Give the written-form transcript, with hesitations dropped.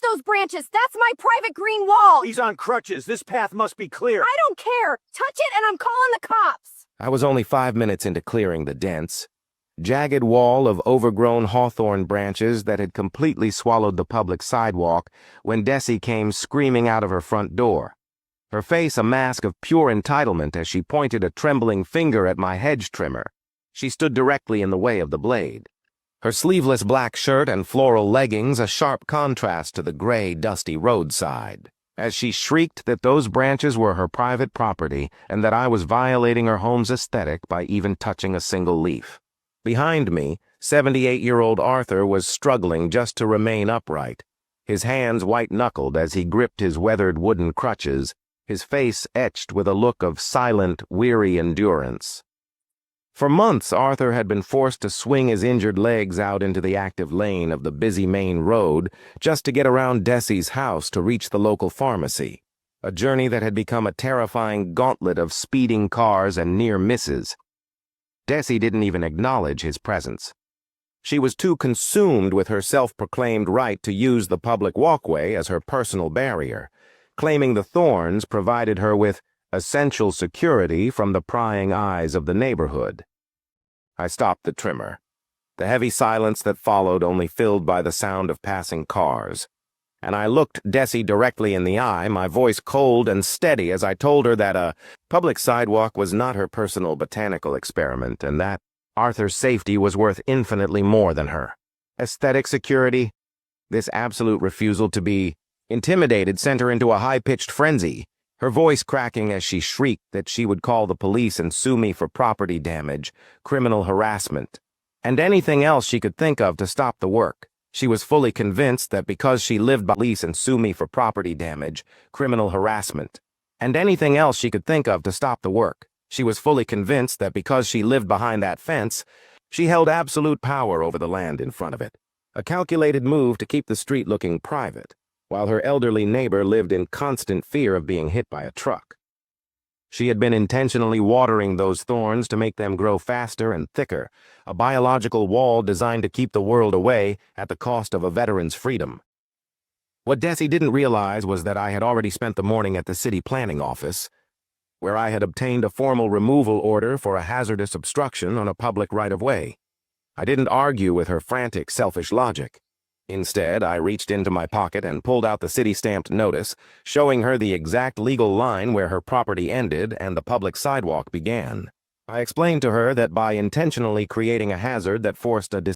those branches! That's my private green wall! He's on crutches. This path must be clear. I don't care! Touch it and I'm calling the cops! I was only 5 minutes into clearing the dense, jagged wall of overgrown hawthorn branches that had completely swallowed the public sidewalk when Desi came screaming out of her front door, her face a mask of pure entitlement as she pointed a trembling finger at my hedge trimmer. She stood directly in the way of the blade, her sleeveless black shirt and floral leggings a sharp contrast to the gray, dusty roadside, as she shrieked that those branches were her private property and that I was violating her home's aesthetic by even touching a single leaf. Behind me, 78-year-old Arthur was struggling just to remain upright, his hands white-knuckled as he gripped his weathered wooden crutches, his face etched with a look of silent, weary endurance. For months, Arthur had been forced to swing his injured legs out into the active lane of the busy main road just to get around Desi's house to reach the local pharmacy, a journey that had become a terrifying gauntlet of speeding cars and near misses. Desi didn't even acknowledge his presence. She was too consumed with her self-proclaimed right to use the public walkway as her personal barrier, claiming the thorns provided her with essential security from the prying eyes of the neighborhood. I stopped the trimmer, the heavy silence that followed only filled by the sound of passing cars, and I looked Desi directly in the eye, my voice cold and steady as I told her that a public sidewalk was not her personal botanical experiment and that Arthur's safety was worth infinitely more than her aesthetic security. This absolute refusal to be intimidated sent her into a high-pitched frenzy, her voice cracking as she shrieked that she would call the police and sue me for property damage, criminal harassment, and anything else she could think of to stop the work. She was fully convinced that because she lived by police and sue me for property damage, criminal harassment, and anything else she could think of to stop the work. She was fully convinced that because she lived behind that fence, she held absolute power over the land in front of it, a calculated move to keep the street looking private, while her elderly neighbor lived in constant fear of being hit by a truck. She had been intentionally watering those thorns to make them grow faster and thicker, a biological wall designed to keep the world away at the cost of a veteran's freedom. What Desi didn't realize was that I had already spent the morning at the city planning office, where I had obtained a formal removal order for a hazardous obstruction on a public right-of-way. I didn't argue with her frantic, selfish logic. Instead, I reached into my pocket and pulled out the city-stamped notice, showing her the exact legal line where her property ended and the public sidewalk began. I explained to her that by intentionally creating a hazard that forced a